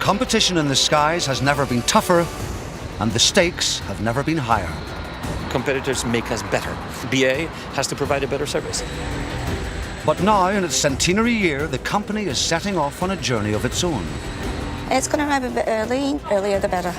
competition in the skies has never been tougher, and the stakes have never been higher. Competitors make us better. BA has to provide a better service. But now, in its centenary year, the company is setting off on a journey of its own. It's going to arrive a bit early, earlier the better.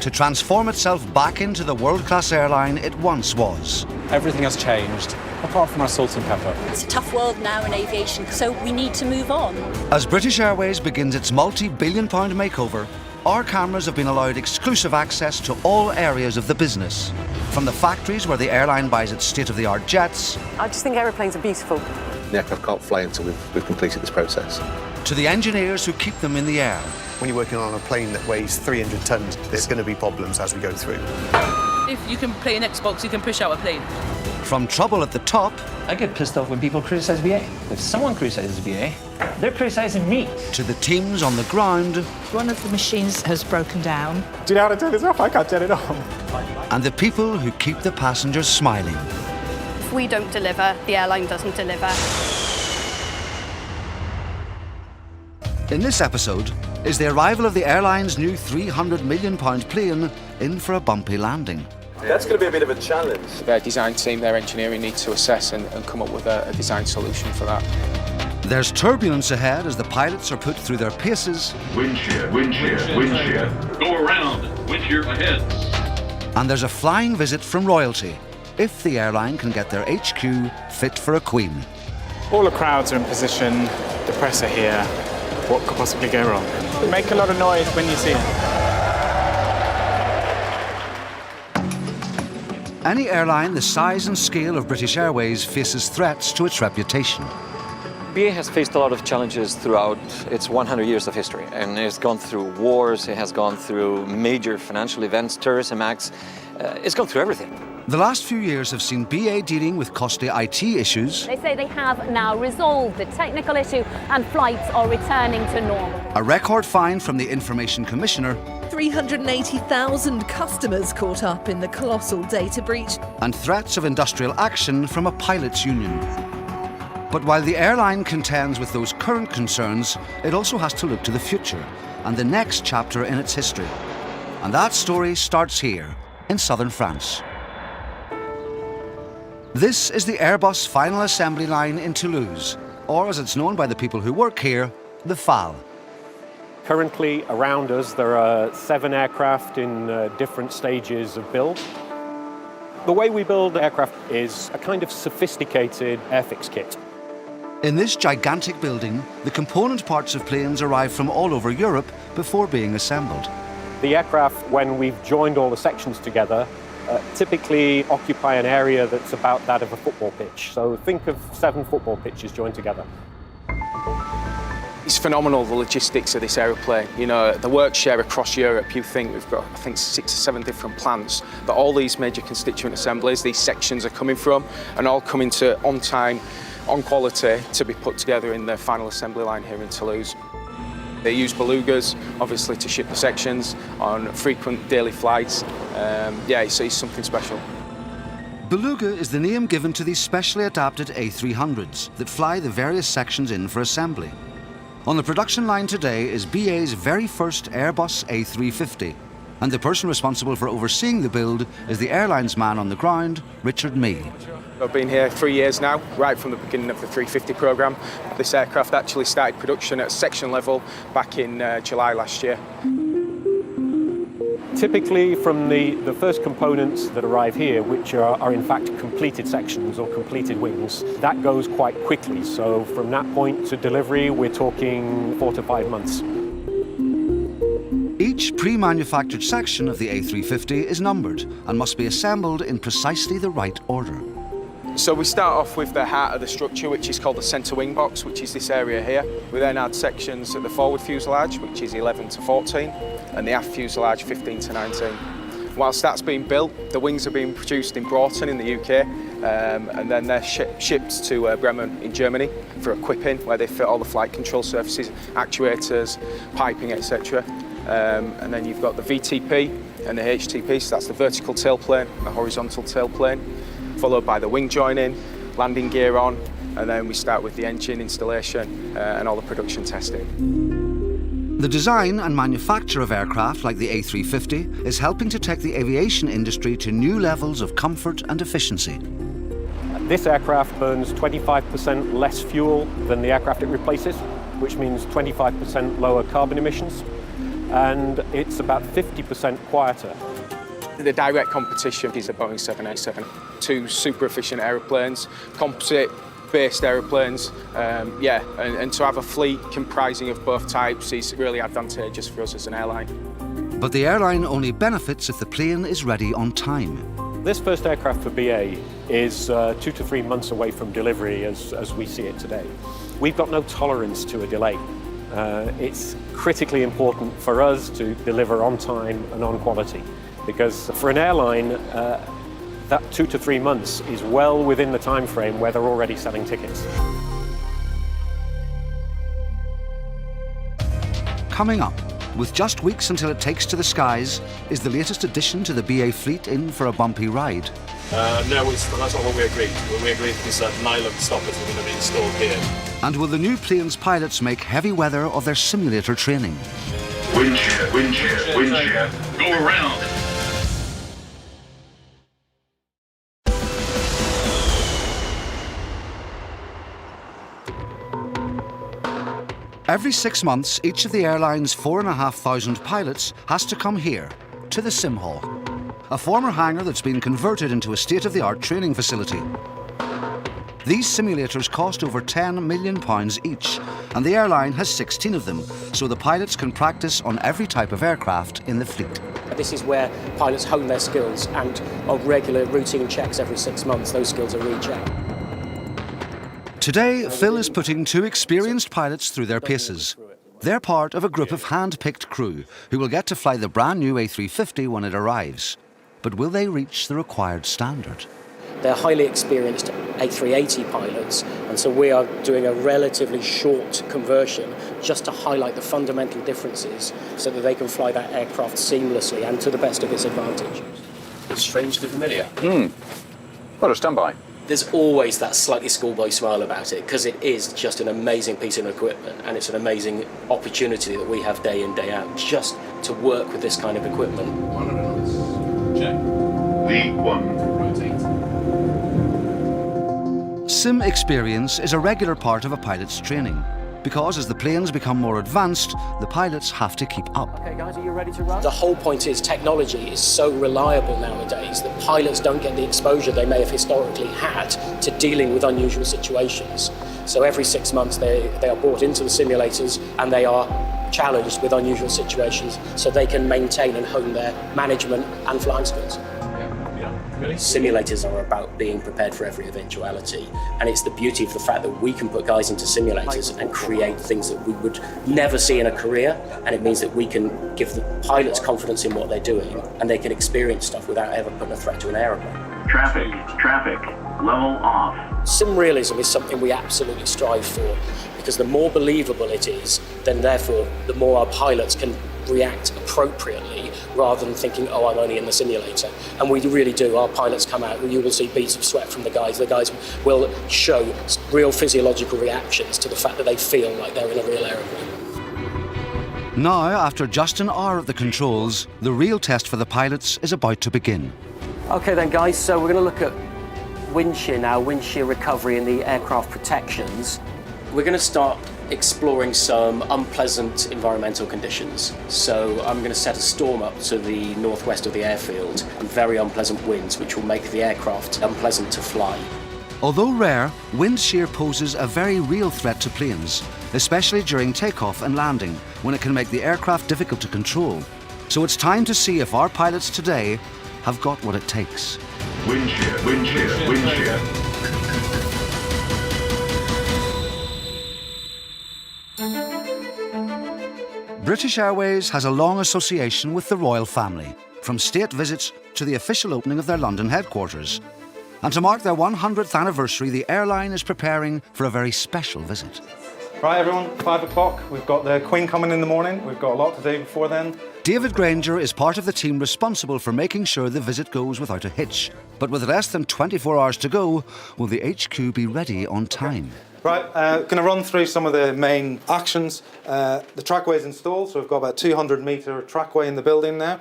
To transform itself back into the world-class airline it once was. Everything has changed, apart from our salt and pepper. It's a tough world now in aviation, so we need to move on. As British Airways begins its multi-billion-pound makeover, our cameras have been allowed exclusive access to all areas of the business. From the factories where the airline buys its state-of-the-art jets. I just think aeroplanes are beautiful. The aircraft can't fly until we've completed this process. To the engineers who keep them in the air. When you're working on a plane that weighs 300 tons, there's going to be problems as we go through. If you can play an Xbox, you can push out a plane. From trouble at the top. I get pissed off when people criticize BA. If someone criticizes BA, they're criticizing me. To the teams on the ground. One of the machines has broken down. Do you know how to turn this off? I can't turn it on. And the people who keep the passengers smiling. If we don't deliver, the airline doesn't deliver. In this episode, is the arrival of the airline's new £300 million plane in for a bumpy landing. That's going to be a bit of a challenge. Their design team, their engineering need to assess and come up with a design solution for that. There's turbulence ahead as the pilots are put through their paces. Wind shear, wind shear, wind shear. Go around, wind shear ahead. And there's a flying visit from royalty, if the airline can get their HQ fit for a queen. All the crowds are in position, the press are here. What could possibly go wrong? Make a lot of noise when you see it. Any airline the size and scale of British Airways faces threats to its reputation. BA has faced a lot of challenges throughout its 100 years of history, and it has gone through wars, it has gone through major financial events, terrorism acts, it's gone through everything. The last few years have seen BA dealing with costly IT issues. They say they have now resolved the technical issue and flights are returning to normal. A record fine from the Information Commissioner. 380,000 customers caught up in the colossal data breach. And threats of industrial action from a pilots' union. But while the airline contends with those current concerns, it also has to look to the future and the next chapter in its history. And that story starts here, in southern France. This is the Airbus final assembly line in Toulouse, or as it's known by the people who work here, the FAL. Currently around us there are 7 aircraft in different stages of build. The way we build aircraft is a kind of sophisticated airfix kit. In this gigantic building, the component parts of planes arrive from all over Europe before being assembled. The aircraft, when we've joined all the sections together, typically occupy an area that's about that of a football pitch. So think of 7 football pitches joined together. It's phenomenal, the logistics of this aeroplane. You know, the work share across Europe, you think we've got, I think, 6 or 7 different plants that all these major constituent assemblies, these sections are coming from, and all coming to on time, on quality, to be put together in the final assembly line here in Toulouse. They use belugas, obviously, to ship the sections on frequent daily flights. Yeah, it's something special. Beluga is the name given to these specially adapted A300s that fly the various sections in for assembly. On the production line today is BA's very first Airbus A350, and the person responsible for overseeing the build is the airline's man on the ground, Richard Mee. I've been here 3 years now, right from the beginning of the 350 programme. This aircraft actually started production at section level back in July last year. Typically from the first components that arrive here, which are in fact completed sections or completed wings, that goes quite quickly. So from that point to delivery, we're talking 4 to 5 months. Each pre-manufactured section of the A350 is numbered and must be assembled in precisely the right order. So we start off with the heart of the structure, which is called the centre wing box, which is this area here. We then add sections at the forward fuselage, which is 11 to 14, and the aft fuselage, 15 to 19. Whilst that's being built, the wings are being produced in Broughall in the UK, and then they're shipped to Bremen in Germany for equipping, where they fit all the flight control surfaces, actuators, piping, etc. And then you've got the VTP and the HTP, so that's the vertical tailplane and the horizontal tailplane, followed by the wing joining, landing gear on, and then we start with the engine installation and all the production testing. The design and manufacture of aircraft like the A350 is helping to take the aviation industry to new levels of comfort and efficiency. This aircraft burns 25% less fuel than the aircraft it replaces, which means 25% lower carbon emissions, and it's about 50% quieter. The direct competition is the Boeing 787. Two super efficient aeroplanes, composite-based aeroplanes, and to have a fleet comprising of both types is really advantageous for us as an airline. But the airline only benefits if the plane is ready on time. This first aircraft for BA is 2 to 3 months away from delivery as we see it today. We've got no tolerance to a delay. It's critically important for us to deliver on time and on quality, because for an airline, that 2 to 3 months is well within the time frame where they're already selling tickets. Coming up, with just weeks until it takes to the skies, is the latest addition to the BA fleet in for a bumpy ride? No, that's not what we agreed. What we agreed is that nylon stoppers are going to be installed here. And will the new plane's pilots make heavy weather of their simulator training? Wind shear, wind shear, wind shear. Go around. Every 6 months, each of the airline's 4,500 pilots has to come here, to the Sim Hall, a former hangar that's been converted into a state-of-the-art training facility. These simulators cost over £10 million each, and the airline has 16 of them, so the pilots can practice on every type of aircraft in the fleet. This is where pilots hone their skills, and on regular routine checks every 6 months, those skills are rechecked. Today, Phil is putting 2 experienced pilots through their paces. They're part of a group of hand-picked crew who will get to fly the brand new A350 when it arrives. But will they reach the required standard? They're highly experienced A380 pilots, and so we are doing a relatively short conversion just to highlight the fundamental differences so that they can fly that aircraft seamlessly and to the best of its advantage. It's strangely familiar. What a standby. There's always that slightly schoolboy smile about it, because it is just an amazing piece of equipment, and it's an amazing opportunity that we have day in, day out, just to work with this kind of equipment. Check. V1. Rotate. Sim experience is a regular part of a pilot's training, because as the planes become more advanced, the pilots have to keep up. Okay guys, are you ready to run? The whole point is technology is so reliable nowadays that pilots don't get the exposure they may have historically had to dealing with unusual situations. So every 6 months they are brought into the simulators and they are challenged with unusual situations so they can maintain and hone their management and flying skills. Simulators are about being prepared for every eventuality, and it's the beauty of the fact that we can put guys into simulators and create things that we would never see in a career, and it means that we can give the pilots confidence in what they're doing and they can experience stuff without ever putting a threat to an aeroplane. Traffic, level off. Sim realism is something we absolutely strive for, because the more believable it is, then therefore the more our pilots can react appropriately rather than thinking, oh, I'm only in the simulator. And we really do. Our pilots come out, you will see beads of sweat from the guys. The guys will show real physiological reactions to the fact that they feel like they're in a real aeroplane. Now, after just an hour at the controls, the real test for the pilots is about to begin. Okay then guys, so we're going to look at wind shear now, wind shear recovery and the aircraft protections. We're going to start exploring some unpleasant environmental conditions. So I'm going to set a storm up to the northwest of the airfield and very unpleasant winds which will make the aircraft unpleasant to fly. Although rare, wind shear poses a very real threat to planes, especially during takeoff and landing, when it can make the aircraft difficult to control. So it's time to see if our pilots today have got what it takes. Wind shear, wind shear, wind shear. British Airways has a long association with the royal family, from state visits to the official opening of their London headquarters. And to mark their 100th anniversary, the airline is preparing for a very special visit. Right, everyone, 5 o'clock. We've got the Queen coming in the morning. We've got a lot to do before then. David Granger is part of the team responsible for making sure the visit goes without a hitch. But with less than 24 hours to go, will the HQ be ready on time? Right, going to run through some of the main actions. The trackway is installed, so we've got about 200-metre trackway in the building now.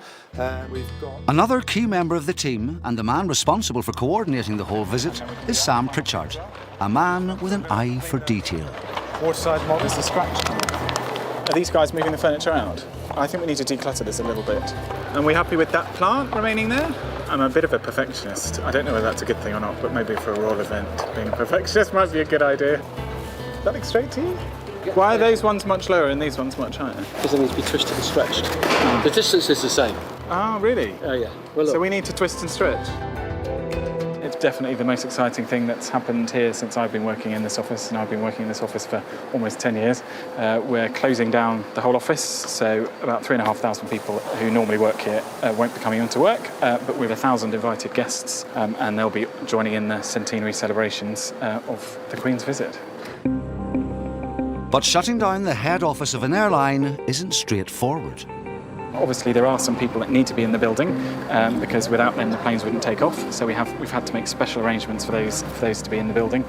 We've got... Another key member of the team, and the man responsible for coordinating the whole visit, is Sam Pritchard, a man with an eye for detail. Waterside mob is the scratch. Are these guys moving the furniture out? I think we need to declutter this a little bit. And we happy with that plant remaining there? I'm a bit of a perfectionist. I don't know whether that's a good thing or not, but maybe for a Royal event, being a perfectionist might be a good idea. Does that look straight to you? Why are those ones much lower and these ones much higher? Because they need to be twisted and stretched. The distance is the same. Oh, really? Oh, yeah. Well, look. So we need to twist and stretch? It's definitely the most exciting thing that's happened here since I've been working in this office, and I've been working in this office for almost 10 years. We're closing down the whole office, so about 3,500 people who normally work here won't be coming into work, but we have 1,000 invited guests, and they'll be joining in the centenary celebrations of the Queen's visit. But shutting down the head office of an airline isn't straightforward. Obviously, there are some people that need to be in the building because without them, the planes wouldn't take off. So we've had to make special arrangements for those to be in the building.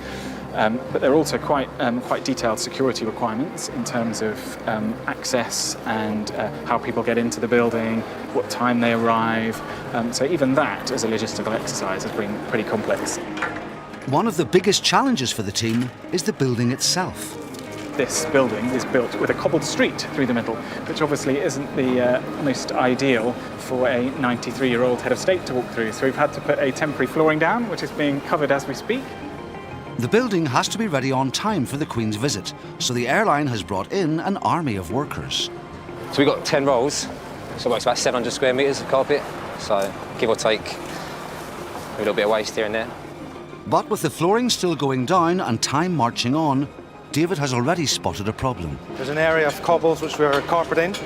But there are also quite detailed security requirements in terms of access and how people get into the building, what time they arrive. So even that, as a logistical exercise, has been pretty complex. One of the biggest challenges for the team is the building itself. This building is built with a cobbled street through the middle, which obviously isn't the most ideal for a 93-year-old head of state to walk through. So we've had to put a temporary flooring down, which is being covered as we speak. The building has to be ready on time for the Queen's visit, so the airline has brought in an army of workers. So we've got 10 rolls, so it's about 700 square metres of carpet, so give or take a little bit of waste here and there. But with the flooring still going down and time marching on, David has already spotted a problem. There's an area of cobbles which we're carpeting.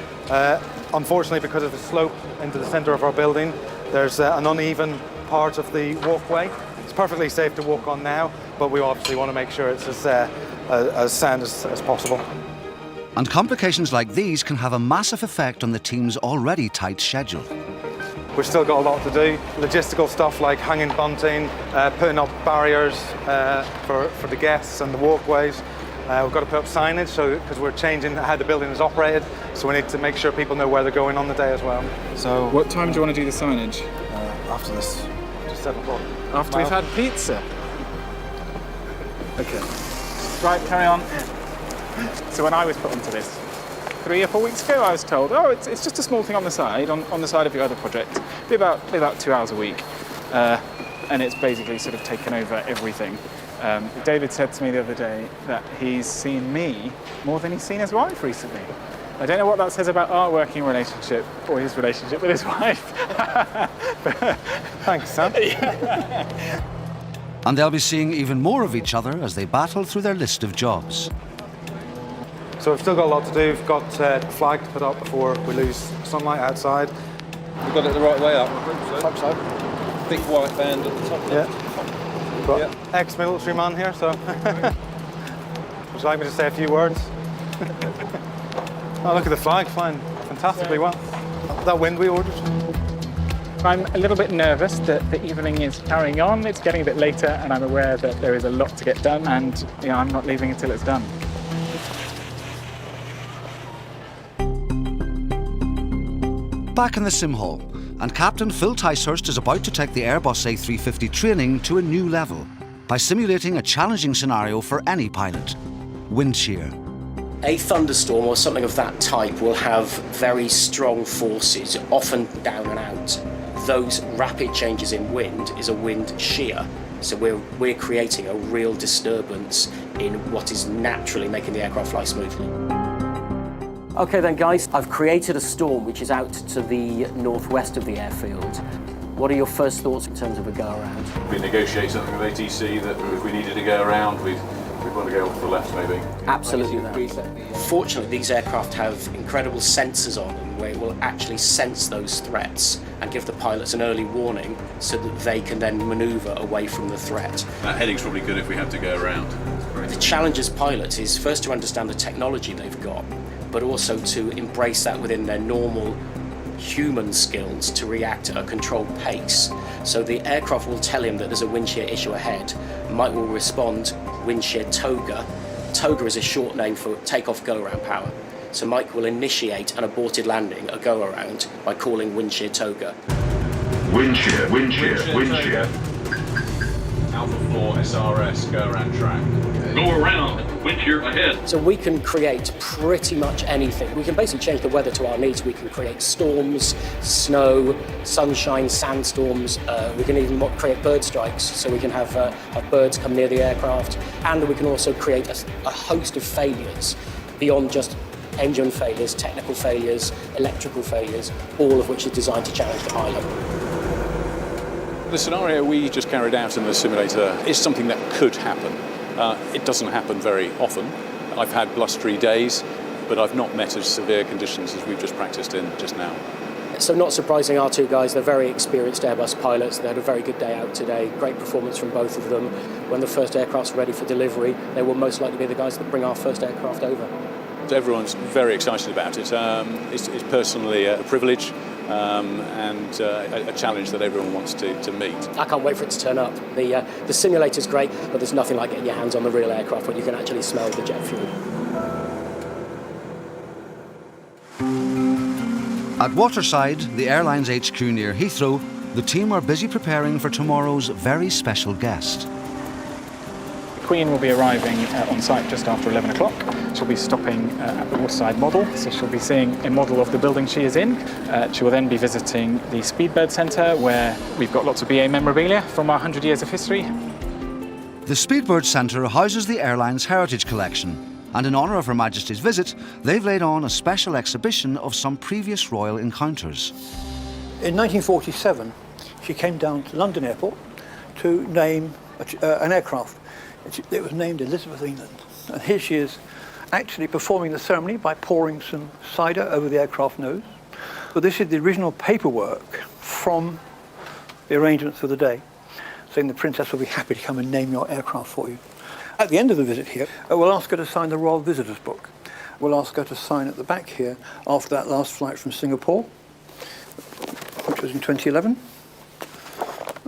Unfortunately, because of the slope into the centre of our building, there's an uneven part of the walkway. It's perfectly safe to walk on now, but we obviously want to make sure it's as sound as possible. And complications like these can have a massive effect on the team's already tight schedule. We've still got a lot to do. Logistical stuff like hanging bunting, putting up barriers for the guests and the walkways. We've got to put up signage because we're changing how the building is operated, so we need to make sure people know where they're going on the day as well. So, what time do you want to do the signage? After this, just 7 o'clock. After we've had pizza. Okay. Right, carry on. So when I was put onto this 3 or 4 weeks ago, I was told, oh, it's just a small thing on the side of your other project. Be about 2 hours a week, and it's basically sort of taken over everything. David said to me the other day that he's seen me more than he's seen his wife recently. I don't know what that says about our working relationship or his relationship with his wife. Thanks, Sam. And they'll be seeing even more of each other as they battle through their list of jobs. So we've still got a lot to do. We've got the flag to put up before we lose sunlight outside. We've got it the right way up. I hope so. Big white band at the top. Yeah. Got ex-military man here, so would you like me to say a few words? Oh, look at the flag, flying fantastically well. That wind we ordered. I'm a little bit nervous that the evening is carrying on. It's getting a bit later, and I'm aware that there is a lot to get done, and I'm not leaving until it's done. Back in the sim hall, and Captain Phil Ticehurst is about to take the Airbus A350 training to a new level by simulating a challenging scenario for any pilot: wind shear. A thunderstorm or something of that type will have very strong forces, often down and out. Those rapid changes in wind is a wind shear. So we're creating a real disturbance in what is naturally making the aircraft fly smoothly. Okay then guys, I've created a storm which is out to the northwest of the airfield. What are your first thoughts in terms of a go around? We negotiate something with ATC that if we needed to go around, we'd want to go off the left maybe. Absolutely. Fortunately, these aircraft have incredible sensors on them where it will actually sense those threats and give the pilots an early warning so that they can then manoeuvre away from the threat. That heading's probably good if we have to go around. The challenge as pilots is first to understand the technology they've got, but also to embrace that within their normal human skills to react at a controlled pace. So the aircraft will tell him that there's a wind shear issue ahead. Mike will respond wind shear toga. Toga is a short name for takeoff go-around power. So Mike will initiate an aborted landing, a go-around, by calling wind shear toga. Wind shear, wind shear, wind shear. Alpha 4 SRS, go around track. Go around, wind shear ahead. So we can create pretty much anything. We can basically change the weather to our needs. We can create storms, snow, sunshine, sandstorms. We can even create bird strikes, so we can have birds come near the aircraft. And we can also create a host of failures beyond just engine failures, technical failures, electrical failures, all of which is designed to challenge the pilot. The scenario we just carried out in the simulator is something that could happen. It doesn't happen very often. I've had blustery days, but I've not met as severe conditions as we've just practiced in just now. So not surprising, our two guys, they're very experienced Airbus pilots. They had a very good day out today, great performance from both of them. When the first aircraft's ready for delivery, they will most likely be the guys that bring our first aircraft over. Everyone's very excited about it. It's personally a privilege and a challenge that everyone wants to meet. I can't wait for it to turn up. The simulator's great, but there's nothing like getting your hands on the real aircraft when you can actually smell the jet fuel. At Waterside, the airline's HQ near Heathrow, the team are busy preparing for tomorrow's very special guest. The Queen will be arriving on site just after 11 o'clock. She'll be stopping at the Waterside model, so she'll be seeing a model of the building she is in. She will then be visiting the Speedbird Centre, where we've got lots of BA memorabilia from our 100 years of history. The Speedbird Centre houses the airline's heritage collection, and in honour of Her Majesty's visit, they've laid on a special exhibition of some previous royal encounters. In 1947, she came down to London Airport to name an aircraft. It was named Elizabeth England. And here she is actually performing the ceremony by pouring some cider over the aircraft nose. But this is the original paperwork from the arrangements for the day, saying the Princess will be happy to come and name your aircraft for you. At the end of the visit here, we'll ask her to sign the Royal Visitors Book. We'll ask her to sign at the back here after that last flight from Singapore, which was in 2011.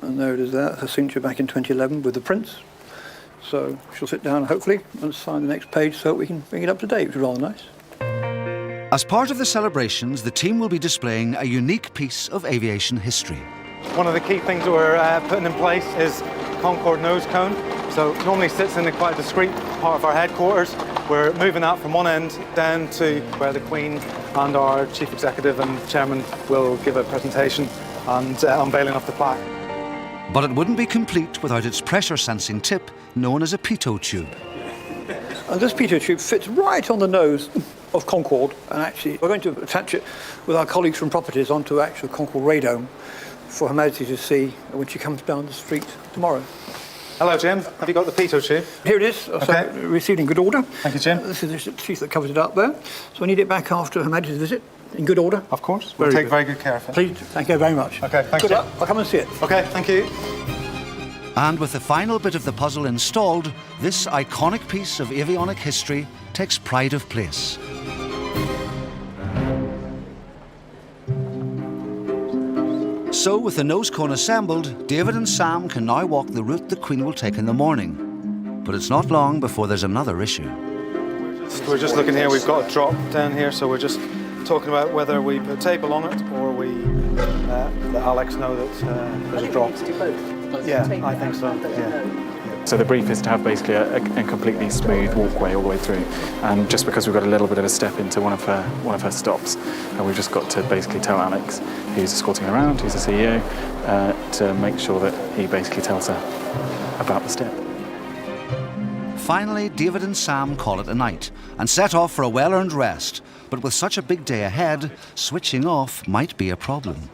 And there it is there, her signature back in 2011 with the Prince. So she'll sit down, hopefully, and sign the next page so we can bring it up to date, which is rather nice. As part of the celebrations, the team will be displaying a unique piece of aviation history. One of the key things that we're putting in place is Concorde nose cone. So it normally sits in a quite discreet part of our headquarters. We're moving that from one end down to where the Queen and our Chief Executive and Chairman will give a presentation and unveiling of the plaque. But it wouldn't be complete without its pressure-sensing tip, known as a pitot tube. And this pitot tube fits right on the nose of Concorde, and actually we're going to attach it with our colleagues from Properties onto actual Concorde radome for Her Majesty to see when she comes down the street tomorrow. Hello, Jim. Have you got the pitot tube? Here it is. Okay. So, received in good order. Thank you, Jim. This is the sheath that covers it up there. So I need it back after Her Majesty's visit in good order. Of course. We'll take very good care of it. Please, thank you very much. Okay, thanks, Good Jim. luck. I'll come and see it. Okay, thank you. And with the final bit of the puzzle installed, this iconic piece of avionic history takes pride of place. So, with the nose cone assembled, David and Sam can now walk the route the Queen will take in the morning. But it's not long before there's another issue. We're just looking here, we've got a drop down here, so we're just talking about whether we put tape along it or we let Alex know that there's a drop. Yeah, I think so, yeah. So the brief is to have basically a completely smooth walkway all the way through. And just because we've got a little bit of a step into one of her stops, we've just got to basically tell Alex, who's escorting her around, who's the CEO, to make sure that he basically tells her about the step. Finally, David and Sam call it a night and set off for a well-earned rest. But with such a big day ahead, switching off might be a problem.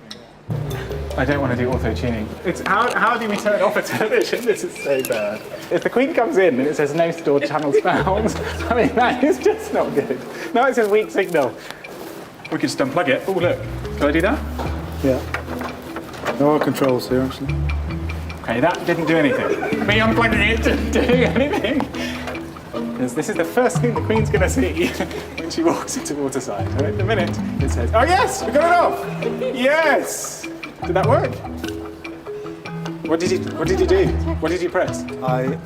I don't want to do auto-tuning. It's how do we turn off a television? This is so bad. If the Queen comes in and it says no stored channels found, I mean, that is just not good. Now it says weak signal. We can just unplug it. Oh, look. Can I do that? Yeah. No controls here, actually. Okay, that didn't do anything. Me unplugging it didn't do anything. because this is the first thing the Queen's going to see when she walks into waterside. And in a minute, it says, "Oh yes, we got it off! Yes!" Did that work? What did you do? What did you press? I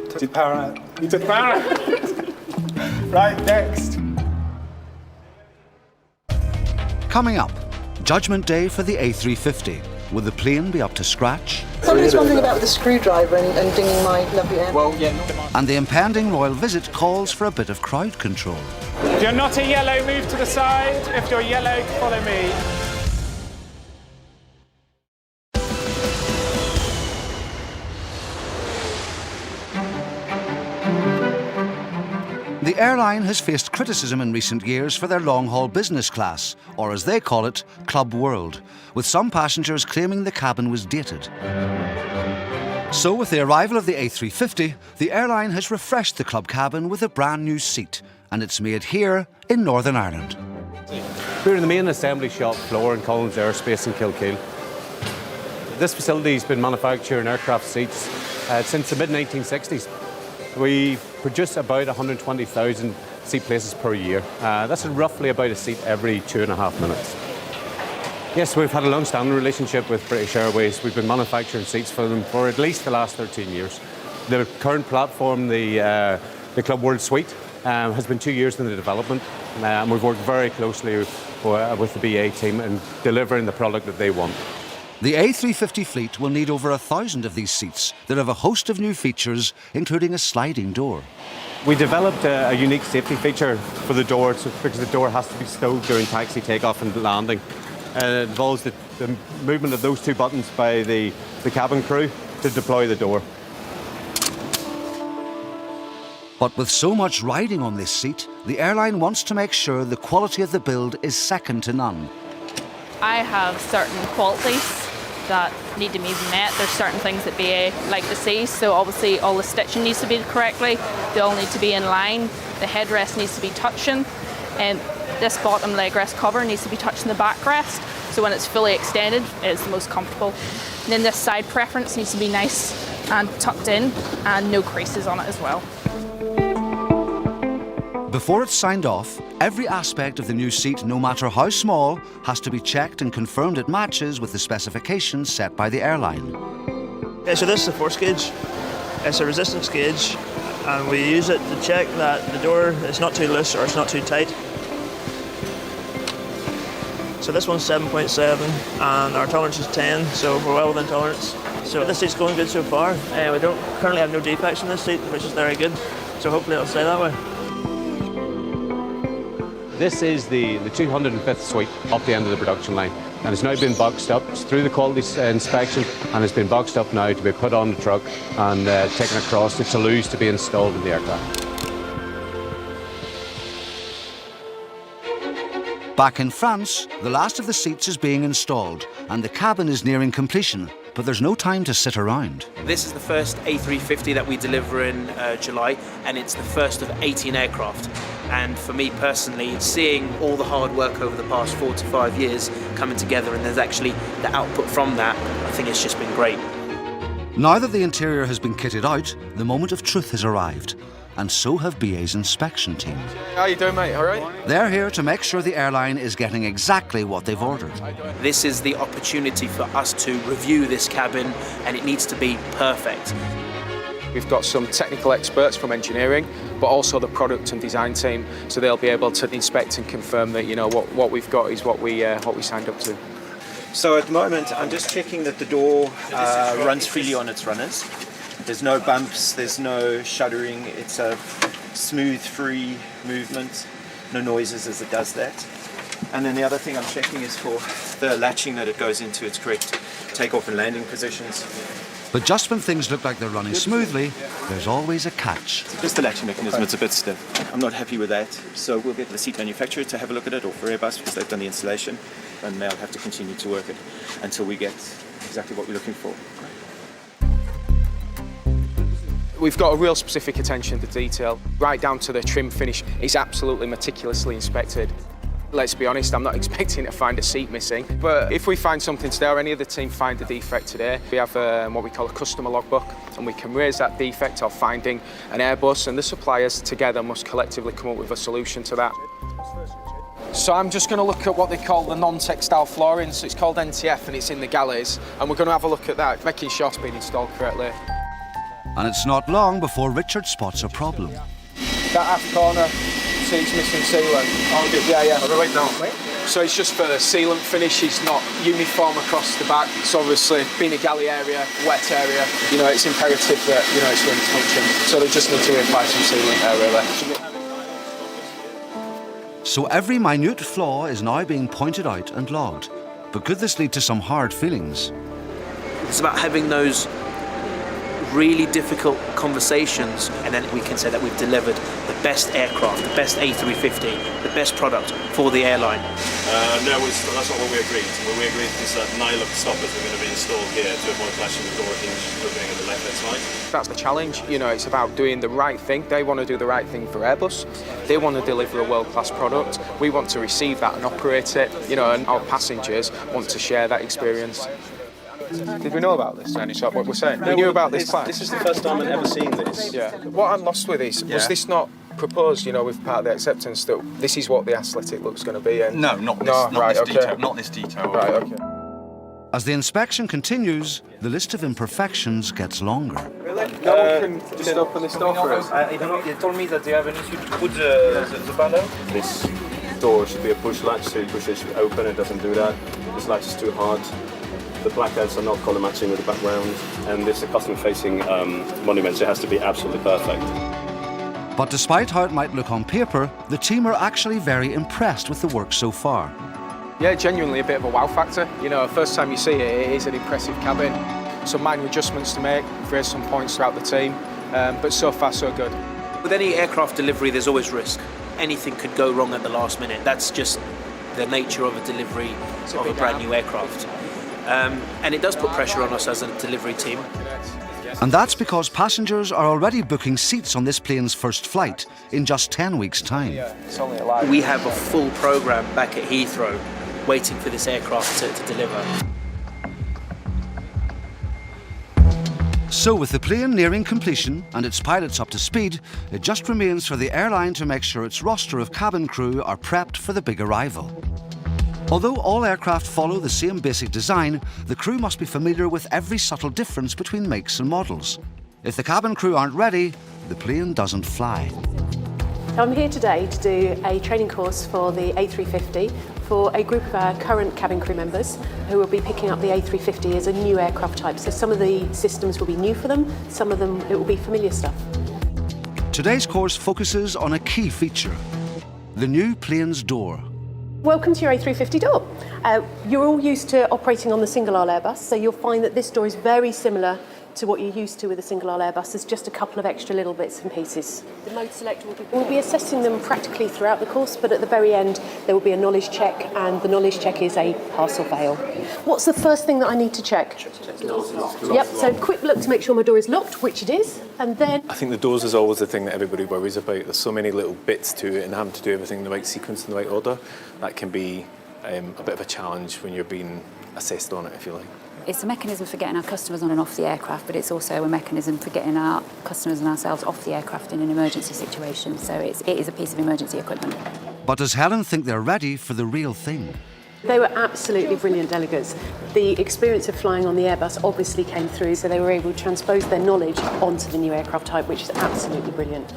took power out. You took power out. Right, next. Coming up, Judgment Day for the A350. Will the plane be up to scratch? Somebody's wondering about the screwdriver and dinging my lovely air. Well, yeah. And the impending royal visit calls for a bit of crowd control. If you're not a yellow, move to the side. If you're yellow, follow me. The airline has faced criticism in recent years for their long-haul business class, or as they call it, Club World, with some passengers claiming the cabin was dated. So with the arrival of the A350, the airline has refreshed the club cabin with a brand new seat, and it's made here in Northern Ireland. We're in the main assembly shop floor in Collins Aerospace in Kilkeel. This facility has been manufacturing aircraft seats since the mid-1960s. We produce about 120,000 seat places per year. That's roughly about a seat every 2.5 minutes. Yes, we've had a long-standing relationship with British Airways. We've been manufacturing seats for them for at least the last 13 years. The current platform, the Club World Suite, has been 2 years in the development, and we've worked very closely with the BA team in delivering the product that they want. The A350 fleet will need over 1,000 of these seats that have a host of new features, including a sliding door. We developed a unique safety feature for the door because the door has to be stowed during taxi, takeoff and landing. It involves the movement of those two buttons by the cabin crew to deploy the door. But with so much riding on this seat, the airline wants to make sure the quality of the build is second to none. I have certain qualities that need to be met. There's certain things that BA like to see, so obviously all the stitching needs to be correctly, they all need to be in line, the headrest needs to be touching, and this bottom leg rest cover needs to be touching the backrest, so when it's fully extended, it's the most comfortable. And then this side preference needs to be nice and tucked in, and no creases on it as well. Before it's signed off, every aspect of the new seat, no matter how small, has to be checked and confirmed it matches with the specifications set by the airline. Okay, so this is the force gauge. It's a resistance gauge, and we use it to check that the door is not too loose or it's not too tight. So this one's 7.7 and our tolerance is 10, so we're well within tolerance. So this seat's going good so far. We don't currently have no defects in this seat, which is very good. So hopefully it'll stay that way. This is the 205th suite up the end of the production line, and it's now been boxed up. It's through the quality inspection, and it's been boxed up now to be put on the truck and taken across to Toulouse to be installed in the aircraft. Back in France, the last of the seats is being installed, and the cabin is nearing completion, but there's no time to sit around. This is the first A350 that we deliver in July, and it's the first of 18 aircraft. And for me personally, seeing all the hard work over the past 4 to 5 years coming together, and there's actually the output from that, I think it's just been great. Now that the interior has been kitted out, the moment of truth has arrived, and so have BA's inspection team. How you doing, mate? All right? They're here to make sure the airline is getting exactly what they've ordered. This is the opportunity for us to review this cabin, and it needs to be perfect. We've got some technical experts from engineering, but also the product and design team, so they'll be able to inspect and confirm that what we've got is what we signed up to. So at the moment, I'm just checking that the door runs freely on its runners. There's no bumps, there's no shuddering. It's a smooth, free movement, no noises as it does that. And then the other thing I'm checking is for the latching that it goes into its correct takeoff and landing positions. But just when things look like they're running smoothly, there's always a catch. Just the latching mechanism, it's a bit stiff. I'm not happy with that, so we'll get the seat manufacturer to have a look at it, or for Airbus, because they've done the installation, and they'll have to continue to work it until we get exactly what we're looking for. We've got a real specific attention to detail, right down to the trim finish. It's absolutely meticulously inspected. Let's be honest, I'm not expecting to find a seat missing, but if we find something today or any other team find a defect today, we have what we call a customer logbook, and we can raise that defect of finding an Airbus, and the suppliers together must collectively come up with a solution to that. So I'm just going to look at what they call the non-textile flooring, so it's called NTF and it's in the galleys, and we're going to have a look at that, making sure it's been installed correctly. And it's not long before Richard spots a problem. That aft corner seat's missing sealant. Oh, good. Yeah. I'll wait down. So it's just for the sealant finish, it's not uniform across the back. So obviously, being a galley area, wet area, it's imperative that, it's going to function. So they just need to reapply some sealant there, really. So every minute flaw is now being pointed out and logged. But could this lead to some hard feelings? It's about having those really difficult conversations, and then we can say that we've delivered the best aircraft, the best A350, the best product for the airline. No, that's not what we agreed. What we agreed is that nylon stoppers are going to be installed here to avoid clashing with door hinge moving in the left-hand side. That's the challenge. It's about doing the right thing. They want to do the right thing for Airbus. They want to deliver a world-class product. We want to receive that and operate it, and our passengers want to share that experience. Did we know about this, Danny? What we're saying? We knew about this plan. This is the first time I've ever seen this. Yeah. What I'm lost with is, was this not proposed, with part of the acceptance that this is what the aesthetic look's going to be? And no, not this detail. Not this detail. Right. Okay. As the inspection continues, the list of imperfections gets longer. No one can just open this door for us. I don't know. You told me that you have an issue to put the panel. This door should be a push latch, so you push it should open. It doesn't do that. This latch is too hard. The blackouts are not colour matching with the background, and this is a customer-facing monument, so it has to be absolutely perfect. But despite how it might look on paper, the team are actually very impressed with the work so far. Yeah, genuinely a bit of a wow factor. First time you see it, it is an impressive cabin. Some minor adjustments to make, we've raised some points throughout the team, but so far so good. With any aircraft delivery, there's always risk. Anything could go wrong at the last minute. That's just the nature of a delivery of a brand new aircraft. And it does put pressure on us as a delivery team. And that's because passengers are already booking seats on this plane's first flight in just 10 weeks' time. We have a full programme back at Heathrow waiting for this aircraft to deliver. So with the plane nearing completion and its pilots up to speed, it just remains for the airline to make sure its roster of cabin crew are prepped for the big arrival. Although all aircraft follow the same basic design, the crew must be familiar with every subtle difference between makes and models. If the cabin crew aren't ready, the plane doesn't fly. So I'm here today to do a training course for the A350 for a group of our current cabin crew members who will be picking up the A350 as a new aircraft type. So some of the systems will be new for them, some of them it will be familiar stuff. Today's course focuses on a key feature, the new plane's door. Welcome to your A350 door. You're all used to operating on the single-aisle Airbus, so you'll find that this door is very similar to what you're used to with a single-aisle Airbus. There's just a couple of extra little bits and pieces. The mode selector we'll be assessing them practically throughout the course, but at the very end there will be a knowledge check, and the knowledge check is a pass or fail. What's the first thing that I need to check? Yep, so quick look to make sure my door is locked, which it is, and then... I think the doors is always the thing that everybody worries about. There's so many little bits to it, and having to do everything in the right sequence and the right order, that can be a bit of a challenge when you're being assessed on it, if you like. It's a mechanism for getting our customers on and off the aircraft, but it's also a mechanism for getting our customers and ourselves off the aircraft in an emergency situation. So it is a piece of emergency equipment. But does Helen think they're ready for the real thing? They were absolutely brilliant delegates. The experience of flying on the Airbus obviously came through, so they were able to transpose their knowledge onto the new aircraft type, which is absolutely brilliant.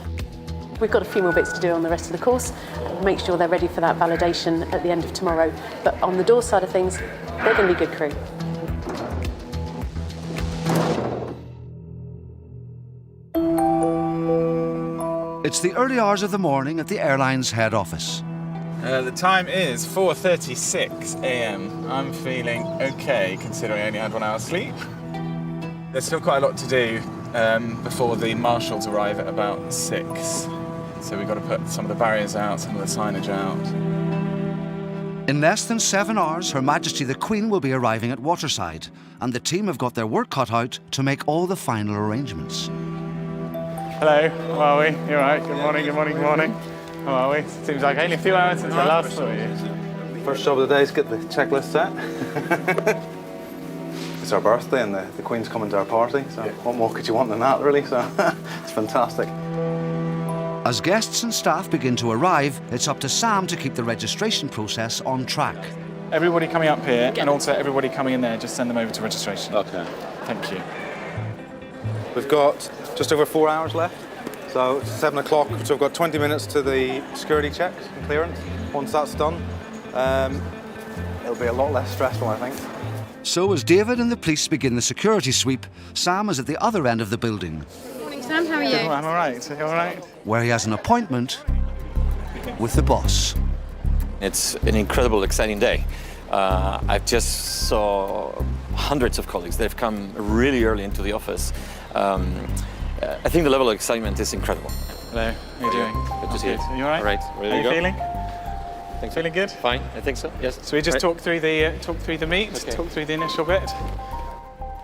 We've got a few more bits to do on the rest of the course, make sure they're ready for that validation at the end of tomorrow. But on the door side of things, they're going to be good crew. It's the early hours of the morning at the airline's head office. The time is 4:36 a.m. I'm feeling okay, considering I only had 1 hour's sleep. There's still quite a lot to do before the marshals arrive at about 6. So we've got to put some of the barriers out, some of the signage out. In less than 7 hours, Her Majesty the Queen will be arriving at Waterside, and the team have got their work cut out to make all the final arrangements. Hello, how are we? You all right? Good morning, good morning, good morning. How are we? Seems like only a few hours since I last saw you. First job of the day is get the checklist set. It's our birthday and the Queen's coming to our party, so what more could you want than that, really? So it's fantastic. As guests and staff begin to arrive, it's up to Sam to keep the registration process on track. Everybody coming up here and also everybody coming in there, just send them over to registration. Okay. Thank you. We've got just over 4 hours left, so it's 7 o'clock, so we've got 20 minutes to the security checks and clearance. Once that's done, it'll be a lot less stressful, I think. So as David and the police begin the security sweep, Sam is at the other end of the building. Morning, Sam. How are you? I'm all right. Are you all right? Where he has an appointment with the boss. It's an incredible, exciting day. I've just saw hundreds of colleagues. They've come really early into the office. I think the level of excitement is incredible. Hello, how are you doing? Good to see you. Are you all right? All right. How are you feeling? Thanks. Feeling good? Fine, I think so, yes. So we just talk through the meet, Okay. talk through the initial bit.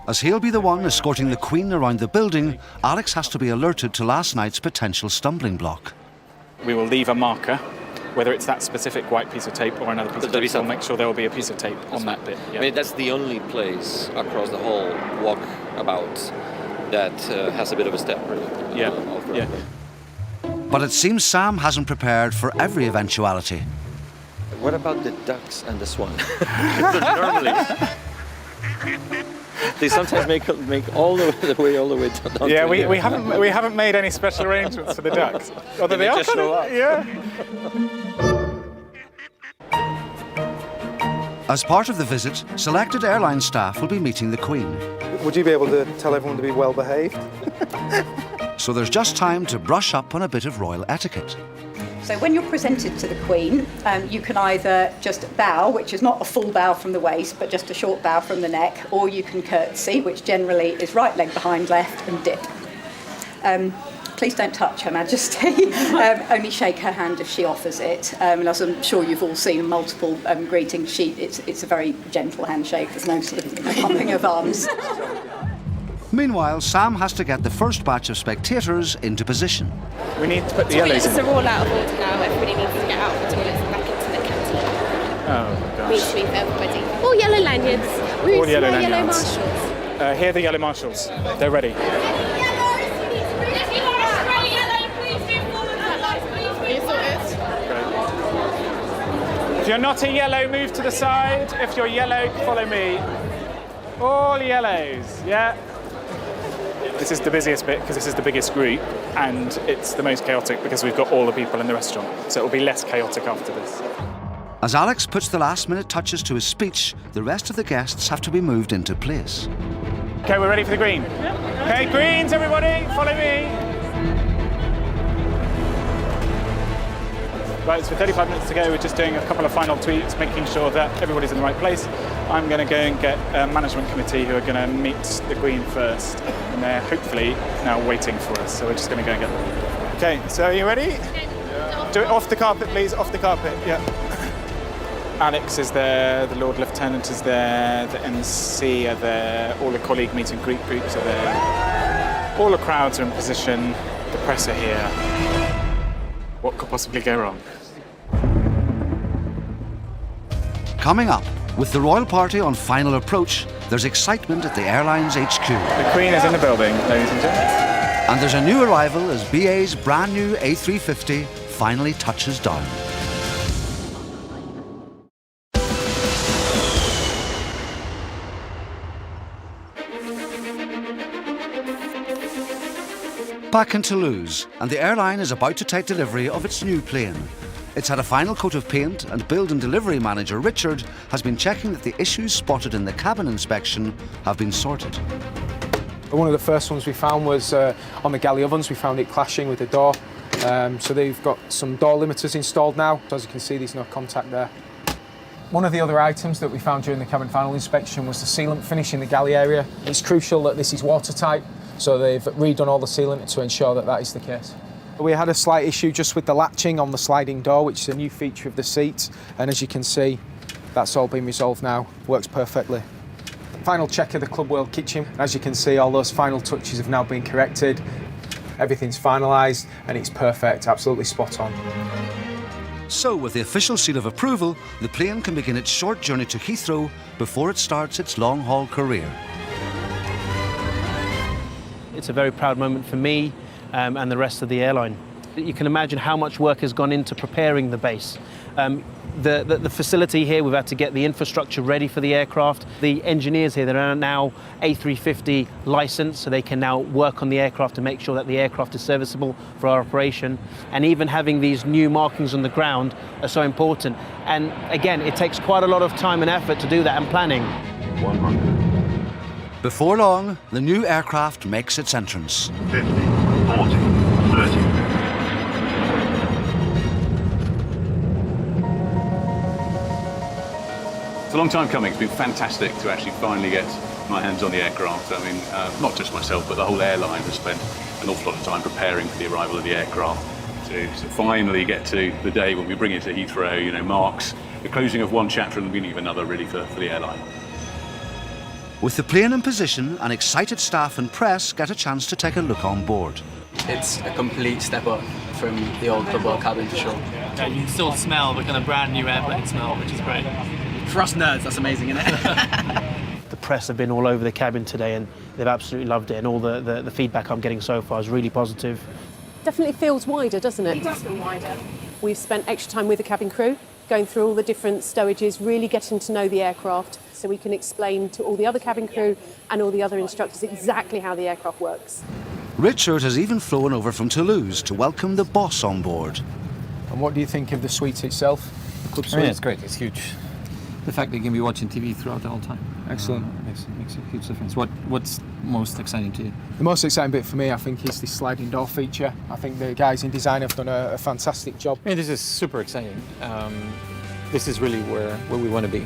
As he'll be the one escorting the Queen around the building, Alex has to be alerted to last night's potential stumbling block. We will leave a marker, whether it's that specific white piece of tape or another piece of tape. We'll make sure there will be a piece of tape on that bit. Yeah. I mean, that's the only place across the whole walkabout that has a bit of a step, really. Yeah, yeah. But it seems Sam hasn't prepared for every eventuality. What about the ducks and the swan? Normally, they sometimes make all the way down. Yeah, we haven't made any special arrangements for the ducks. Although they are just show up. Yeah. As part of the visit, selected airline staff will be meeting the Queen. Would you be able to tell everyone to be well behaved? So there's just time to brush up on a bit of royal etiquette. So when you're presented to the Queen, you can either just bow, which is not a full bow from the waist, but just a short bow from the neck, or you can curtsy, which generally is right leg behind left and dip. Please don't touch Her Majesty, only shake her hand if she offers it. And as I'm sure you've all seen multiple greetings, it's a very gentle handshake, there's no sort of pumping of arms. Meanwhile, Sam has to get the first batch of spectators into position. We need to put the yellows in. Toilets are all out of order now. Everybody needs to get out of the toilets and back into the canteen. Oh, gosh. We sweep everybody. All yellow lanyards. All yellow lanyards. Yellow marshals. Here are the yellow marshals. They're ready. If you're not a yellow, move to the side. If you're yellow, follow me. All yellows, yeah. This is the busiest bit because this is the biggest group and it's the most chaotic because we've got all the people in the restaurant. So it will be less chaotic after this. As Alex puts the last-minute touches to his speech, the rest of the guests have to be moved into place. Okay, we're ready for the green. Okay, greens, everybody, follow me. Right, so 35 minutes to go. We're just doing a couple of final tweaks, making sure that everybody's in the right place. I'm going to go and get a management committee who are going to meet the Queen first. And they're hopefully now waiting for us, so we're just going to go and get them. Okay, so are you ready? Yeah. Do it off the carpet, please, off the carpet, yeah. Alex is there, the Lord Lieutenant is there, the MC are there, all the colleague meet and greet groups are there. All the crowds are in position, the press are here. What could possibly go wrong? Coming up, with the royal party on final approach, there's excitement at the airline's HQ. The Queen is in the building, ladies and gents. And there's a new arrival as BA's brand new A350 finally touches down. Back in Toulouse, and the airline is about to take delivery of its new plane. It's had a final coat of paint, and build and delivery manager Richard has been checking that the issues spotted in the cabin inspection have been sorted. One of the first ones we found was on the galley ovens. We found it clashing with the door. So they've got some door limiters installed now. As you can see, there's no contact there. One of the other items that we found during the cabin final inspection was the sealant finish in the galley area. It's crucial that this is watertight, so they've redone all the sealant to ensure that that is the case. We had a slight issue just with the latching on the sliding door, which is a new feature of the seats, and as you can see, that's all been resolved now. Works perfectly. Final check of the Club World kitchen. As you can see, all those final touches have now been corrected. everything's finalised and it's perfect, absolutely spot on. So, with the official seal of approval, the plane can begin its short journey to Heathrow before it starts its long-haul career. It's a very proud moment for me and the rest of the airline. You can imagine how much work has gone into preparing the base. The facility here, we've had to get the infrastructure ready for the aircraft. The engineers here that are now A350 licensed, so they can now work on the aircraft to make sure that the aircraft is serviceable for our operation. And even having these new markings on the ground are so important. And again, it takes quite a lot of time and effort to do that and planning. 100. Before long, the new aircraft makes its entrance. 50, 40, 30. It's a long time coming. It's been fantastic to actually finally get my hands on the aircraft. I mean, not just myself, but the whole airline has spent an awful lot of time preparing for the arrival of the aircraft. To finally get to the day when we bring it to Heathrow, you know, marks the closing of one chapter and the beginning of another, really, for the airline. With the plane in position, an excited staff and press get a chance to take a look on board. It's a complete step up from the old double cabin for sure. Yeah, you can still smell the kind of brand new airplane smell, which is great. For us nerds, that's amazing, isn't it? The press have been all over the cabin today and they've absolutely loved it, and all the feedback I'm getting so far is really positive. Definitely feels wider, doesn't it? It does feel wider. We've spent extra time with the cabin crew, going through all the different stowages, really getting to know the aircraft so we can explain to all the other cabin crew and all the other instructors exactly how the aircraft works. Richard has even flown over from Toulouse to welcome the boss on board. And what do you think of the suite itself? The club suite? I mean, it's great, it's huge. The fact that you can be watching TV throughout the whole time. Excellent. Makes a huge difference. What's most exciting to you? The most exciting bit for me, I think, is this sliding door feature. I think the guys in design have done a fantastic job. I mean, this is super exciting. This is really where we want to be.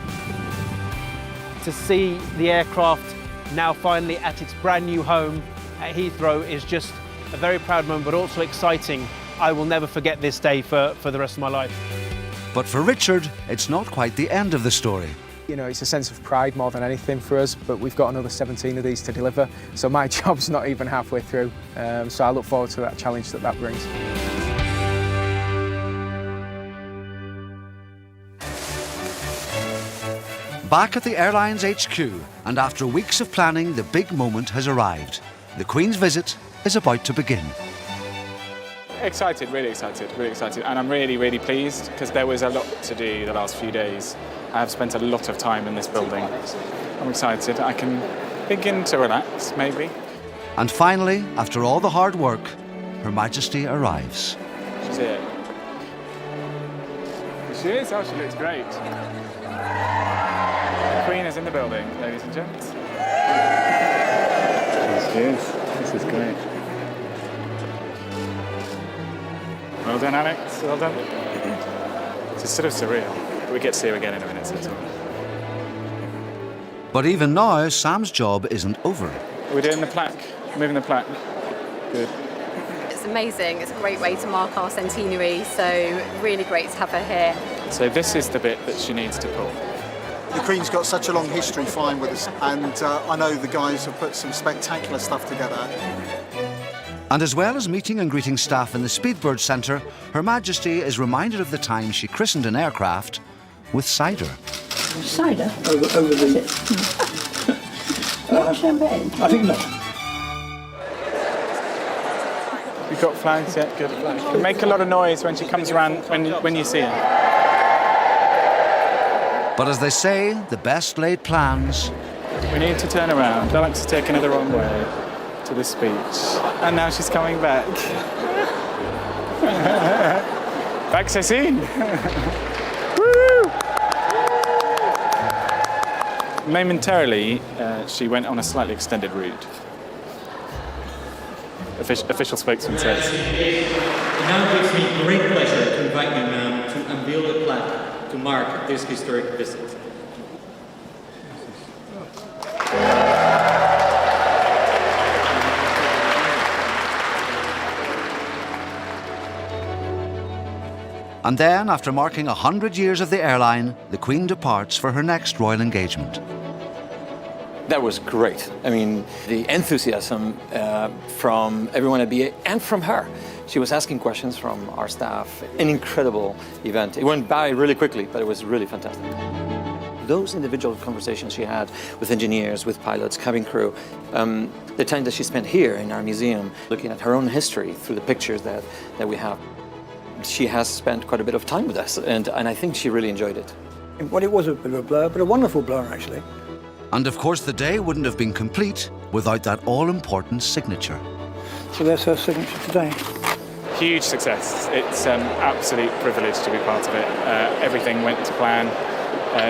To see the aircraft now finally at its brand new home at Heathrow is just a very proud moment, but also exciting. I will never forget this day for the rest of my life. But for Richard, it's not quite the end of the story. You know, it's a sense of pride more than anything for us, but we've got another 17 of these to deliver, so my job's not even halfway through. So I look forward to that challenge that brings. Back at the airline's HQ, and after weeks of planning, the big moment has arrived. The Queen's visit is about to begin. Excited, really excited, and I'm really, really pleased because there was a lot to do the last few days. I've spent a lot of time in this building. I'm excited. I can begin to relax, maybe. And finally, after all the hard work, Her Majesty arrives. She's here. Here she is. Oh, she looks great. The Queen is in the building, ladies and gents. Here she is. This is great. Well done, Alex. Well done. It's sort of surreal. We get to see her again in a minute, so it's all right. But even now, Sam's job isn't over. We're doing the plaque, moving the plaque. Good. It's amazing. It's a great way to mark our centenary, so really great to have her here. So this is the bit that she needs to pull. The Queen's got such a long history flying with us, and I know the guys have put some spectacular stuff together. And as well as meeting and greeting staff in the Speedbird Centre, Her Majesty is reminded of the time she christened an aircraft with cider. Cider? Over the... champagne? I think not. You've got flags yet? Good. Make a lot of noise when she comes around, when you see her. But as they say, the best laid plans... We need to turn around. Alex is taking her the wrong way to the speech. And now she's coming back. Back so soon. Woo! Momentarily, she went on a slightly extended route. Official spokesman says. It now gives me great pleasure to invite you now to unveil the plaque to mark this historic visit. And then, after marking 100 years of the airline, the Queen departs for her next royal engagement. That was great. I mean, the enthusiasm from everyone at BA and from her. She was asking questions from our staff. An incredible event. It went by really quickly, but it was really fantastic. Those individual conversations she had with engineers, with pilots, cabin crew, the time that she spent here in our museum, looking at her own history through the pictures that we have. She has spent quite a bit of time with us, and I think she really enjoyed it. Well, it was a bit of a blur, but a wonderful blur, actually. And of course, the day wouldn't have been complete without that all-important signature. So there's her signature today. Huge success. It's an absolute privilege to be part of it. Everything went to plan.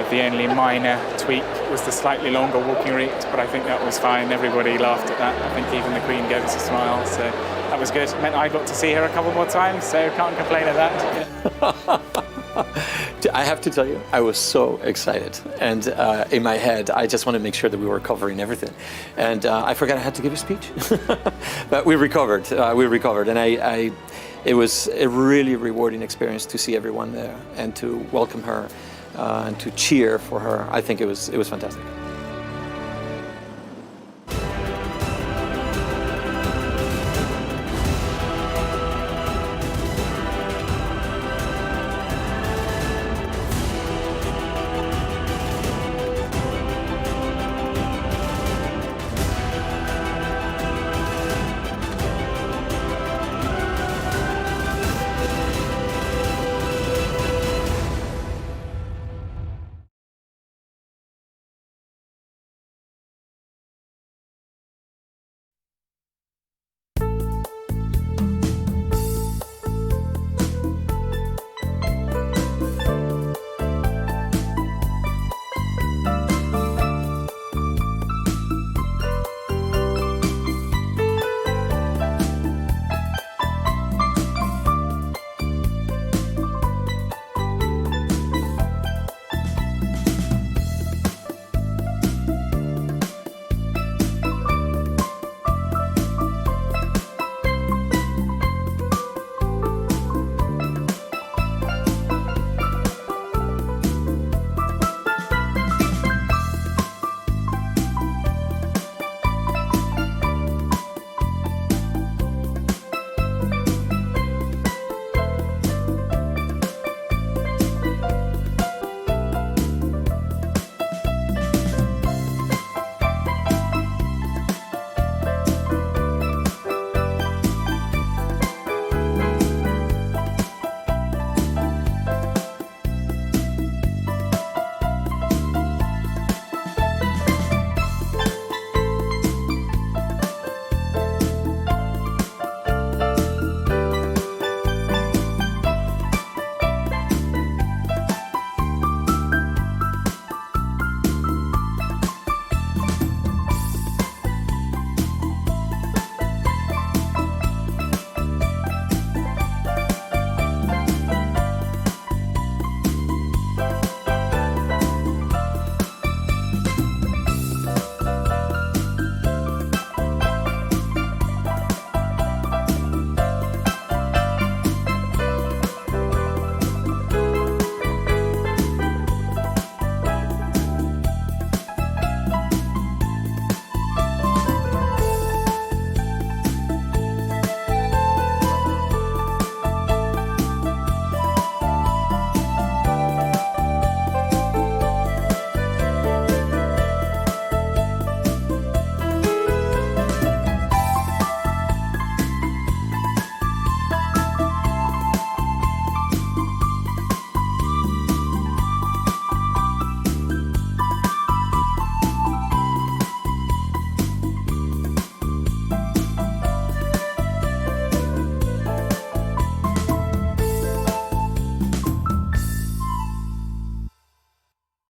The only minor tweak was the slightly longer walking route, but I think that was fine. Everybody laughed at that. I think even the Queen gave us a smile, so that was good. It meant I got to see her a couple more times, so can't complain at that. I have to tell you, I was so excited, and in my head, I just wanted to make sure that we were covering everything, and I forgot I had to give a speech. But we recovered. And it was a really rewarding experience to see everyone there and to welcome her and to cheer for her. I think it was fantastic.